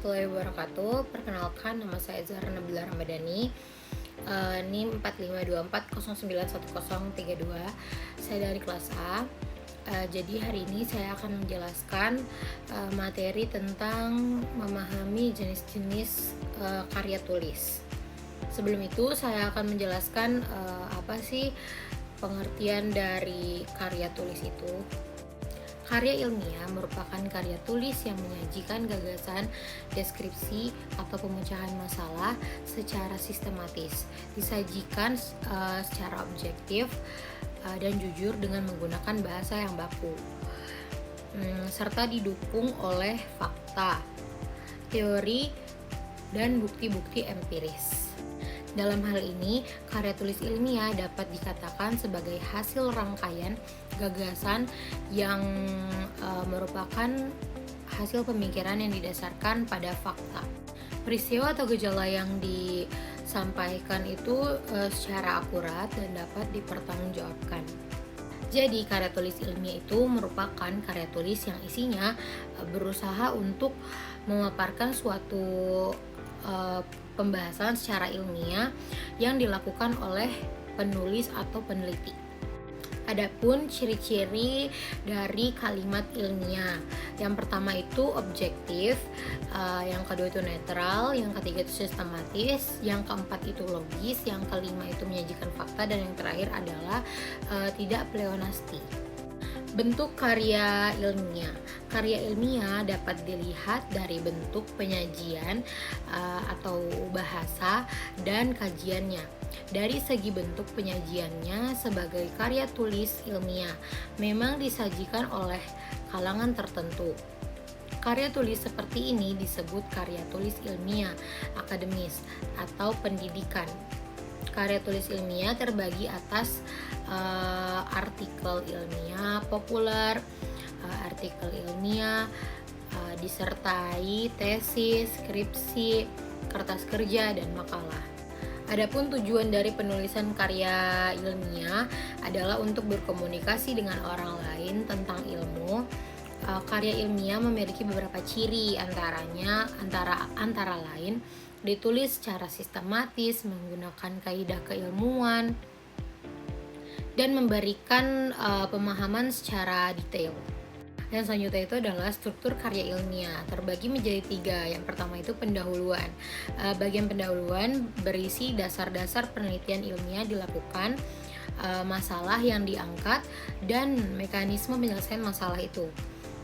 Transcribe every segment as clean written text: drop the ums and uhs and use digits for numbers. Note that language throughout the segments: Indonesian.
warahmatullahi wabarakatuh. Perkenalkan, nama saya Zahra Nabila Ramadhani, NIM 4524091032. Saya dari kelas A. Jadi hari ini saya akan menjelaskan materi tentang memahami jenis-jenis karya tulis. Sebelum itu saya akan menjelaskan apa sih pengertian dari karya tulis itu. Karya ilmiah merupakan karya tulis yang menyajikan gagasan, deskripsi, atau pemecahan masalah secara sistematis, disajikan secara objektif dan jujur dengan menggunakan bahasa yang baku, serta didukung oleh fakta, teori, dan bukti-bukti empiris. Dalam hal ini, karya tulis ilmiah dapat dikatakan sebagai hasil rangkaian gagasan yang merupakan hasil pemikiran yang didasarkan pada fakta. Peristiwa atau gejala yang disampaikan itu secara akurat dan dapat dipertanggungjawabkan. Jadi, karya tulis ilmiah itu merupakan karya tulis yang isinya berusaha untuk memaparkan suatu pembahasan secara ilmiah yang dilakukan oleh penulis atau peneliti. Adapun ciri-ciri dari kalimat ilmiah, yang pertama itu objektif, yang kedua itu netral, yang ketiga itu sistematis, yang keempat itu logis, yang kelima itu menyajikan fakta, dan yang terakhir adalah tidak pleonastik. Bentuk karya ilmiah. Karya ilmiah dapat dilihat dari bentuk penyajian atau bahasa dan kajiannya. Dari segi bentuk penyajiannya sebagai karya tulis ilmiah memang disajikan oleh kalangan tertentu. Karya tulis seperti ini disebut karya tulis ilmiah akademis atau pendidikan. Karya tulis ilmiah terbagi atas artikel ilmiah populer, artikel ilmiah, disertai, tesis, skripsi, kertas kerja, dan makalah. Adapun tujuan dari penulisan karya ilmiah adalah untuk berkomunikasi dengan orang lain tentang ilmu. Karya ilmiah memiliki beberapa ciri, antara lain ditulis secara sistematis, menggunakan kaidah keilmuan, dan memberikan pemahaman secara detail. Yang selanjutnya itu adalah struktur karya ilmiah, terbagi menjadi 3. Yang pertama itu pendahuluan. Bagian pendahuluan berisi dasar-dasar penelitian ilmiah dilakukan, masalah yang diangkat, dan mekanisme penyelesaian masalah itu.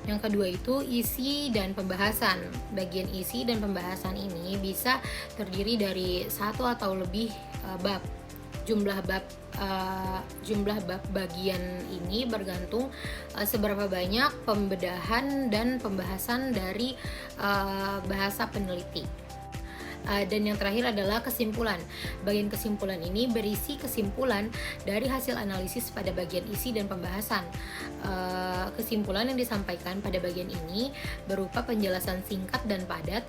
Yang kedua itu isi dan pembahasan. Bagian isi dan pembahasan ini bisa terdiri dari 1 atau lebih bab. Jumlah bab bagian ini bergantung seberapa banyak pembedahan dan pembahasan dari bahasa peneliti. Dan yang terakhir adalah kesimpulan. Bagian kesimpulan ini berisi kesimpulan dari hasil analisis pada bagian isi dan pembahasan. Kesimpulan yang disampaikan pada bagian ini berupa penjelasan singkat dan padat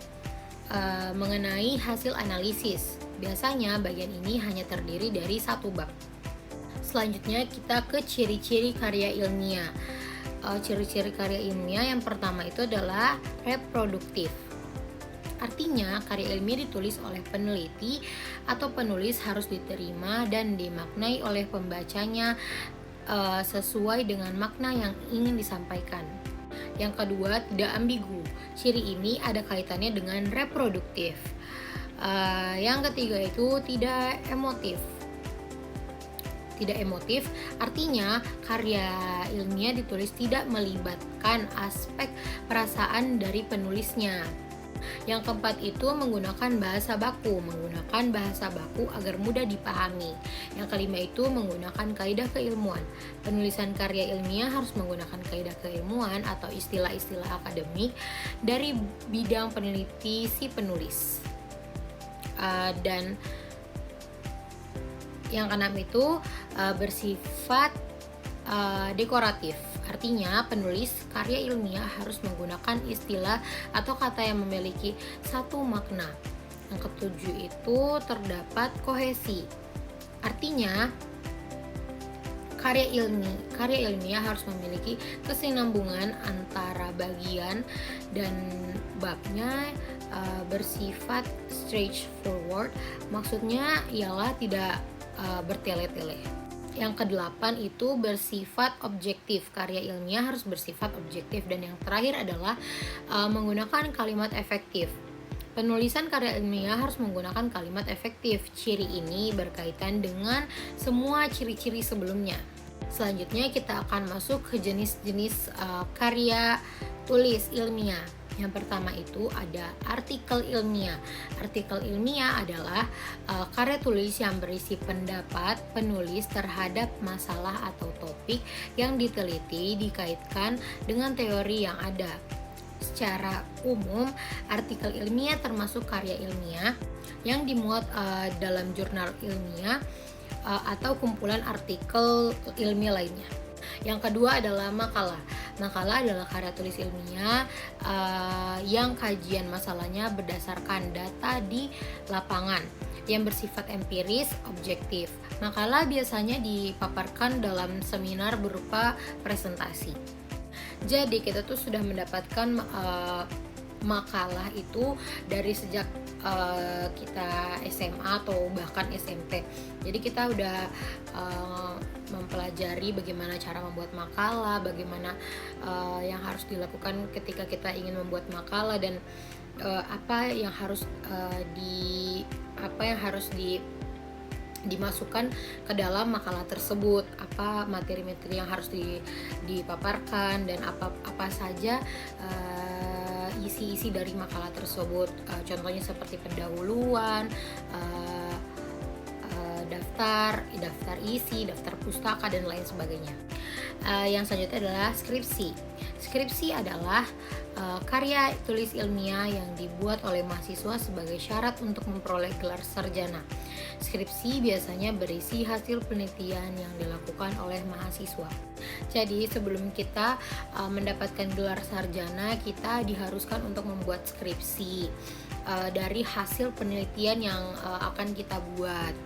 mengenai hasil analisis. Biasanya bagian ini hanya terdiri dari 1 bab. Selanjutnya kita ke ciri-ciri karya ilmiah. Ciri-ciri karya ilmiah yang pertama itu adalah reproduktif. Artinya, karya ilmiah ditulis oleh peneliti atau penulis harus diterima dan dimaknai oleh pembacanya sesuai dengan makna yang ingin disampaikan. Yang kedua, tidak ambigu. Ciri ini ada kaitannya dengan reproduktif. Yang ketiga itu tidak emotif. Tidak emotif artinya karya ilmiah ditulis tidak melibatkan aspek perasaan dari penulisnya. Yang keempat itu menggunakan bahasa baku agar mudah dipahami. Yang kelima itu menggunakan kaidah keilmuan. Penulisan karya ilmiah harus menggunakan kaidah keilmuan atau istilah-istilah akademik dari bidang peneliti si penulis. Dan yang keenam itu bersifat dekoratif. Artinya, penulis karya ilmiah harus menggunakan istilah atau kata yang memiliki satu makna. Yang ketujuh itu terdapat kohesi. Artinya, karya ilmiah harus memiliki kesinambungan antara bagian dan babnya bersifat straightforward, maksudnya ialah tidak bertele-tele. Yang kedelapan itu bersifat objektif, karya ilmiah harus bersifat objektif. Dan yang terakhir adalah menggunakan kalimat efektif. Penulisan karya ilmiah harus menggunakan kalimat efektif. Ciri ini berkaitan dengan semua ciri-ciri sebelumnya. Selanjutnya kita akan masuk ke jenis-jenis karya tulis ilmiah. Yang pertama itu ada artikel ilmiah. Artikel ilmiah adalah karya tulis yang berisi pendapat penulis terhadap masalah atau topik yang diteliti dikaitkan dengan teori yang ada. Secara umum, artikel ilmiah termasuk karya ilmiah yang dimuat dalam jurnal ilmiah atau kumpulan artikel ilmiah lainnya. Yang kedua adalah makalah. Makalah adalah karya tulis ilmiah yang kajian masalahnya berdasarkan data di lapangan yang bersifat empiris, objektif. Makalah biasanya dipaparkan dalam seminar berupa presentasi. Jadi kita tuh sudah mendapatkan makalah itu dari sejak kita SMA atau bahkan SMP. Jadi kita udah mempelajari bagaimana cara membuat makalah, bagaimana yang harus dilakukan ketika kita ingin membuat makalah, dan apa yang harus dimasukkan ke dalam makalah tersebut, apa materi-materi yang harus dipaparkan, dan apa saja isi-isi dari makalah tersebut. Contohnya seperti pendahuluan, daftar isi, daftar pustaka, dan lain sebagainya. Yang selanjutnya adalah skripsi. Skripsi adalah karya tulis ilmiah yang dibuat oleh mahasiswa sebagai syarat untuk memperoleh gelar sarjana. Skripsi biasanya berisi hasil penelitian yang dilakukan oleh mahasiswa. Jadi sebelum kita mendapatkan gelar sarjana, kita diharuskan untuk membuat skripsi dari hasil penelitian yang akan kita buat.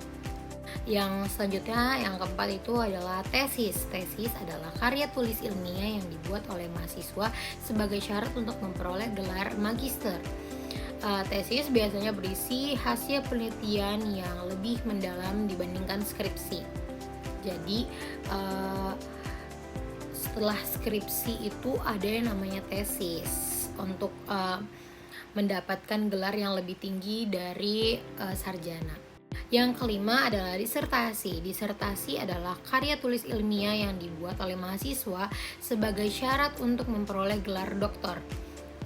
Yang selanjutnya, yang keempat itu adalah tesis. Tesis adalah karya tulis ilmiah yang dibuat oleh mahasiswa sebagai syarat untuk memperoleh gelar magister. Tesis biasanya berisi hasil penelitian yang lebih mendalam dibandingkan skripsi. Jadi setelah skripsi itu ada yang namanya tesis untuk mendapatkan gelar yang lebih tinggi dari sarjana. Yang kelima adalah disertasi. Disertasi adalah karya tulis ilmiah yang dibuat oleh mahasiswa sebagai syarat untuk memperoleh gelar doktor.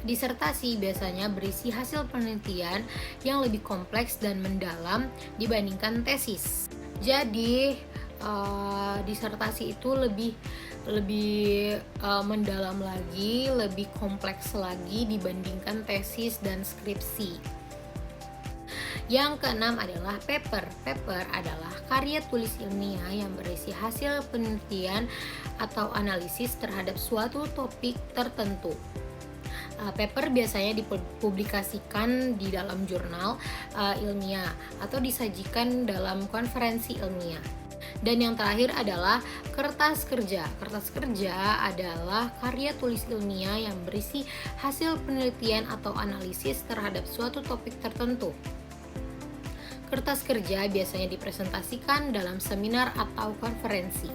Disertasi biasanya berisi hasil penelitian yang lebih kompleks dan mendalam dibandingkan tesis. Jadi disertasi itu lebih mendalam lagi, lebih kompleks lagi dibandingkan tesis dan skripsi. Yang keenam adalah paper. Paper adalah karya tulis ilmiah yang berisi hasil penelitian atau analisis terhadap suatu topik tertentu. Paper biasanya dipublikasikan di dalam jurnal ilmiah atau disajikan dalam konferensi ilmiah. Dan yang terakhir adalah kertas kerja. Kertas kerja adalah karya tulis ilmiah yang berisi hasil penelitian atau analisis terhadap suatu topik tertentu. Kertas kerja biasanya dipresentasikan dalam seminar atau konferensi.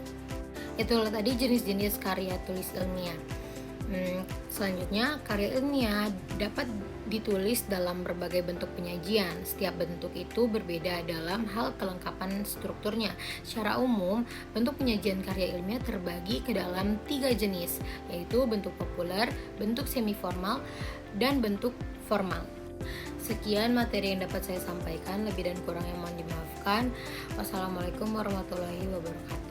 Itulah tadi jenis-jenis karya tulis ilmiah. Selanjutnya, karya ilmiah dapat ditulis dalam berbagai bentuk penyajian. Setiap bentuk itu berbeda dalam hal kelengkapan strukturnya. Secara umum, bentuk penyajian karya ilmiah terbagi ke dalam 3 jenis, yaitu bentuk populer, bentuk semi formal, dan bentuk formal. Sekian materi yang dapat saya sampaikan, lebih dan kurangnya mohon dimaafkan. Wassalamualaikum warahmatullahi wabarakatuh.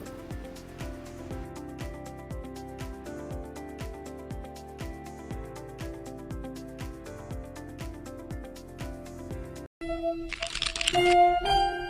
Thank you.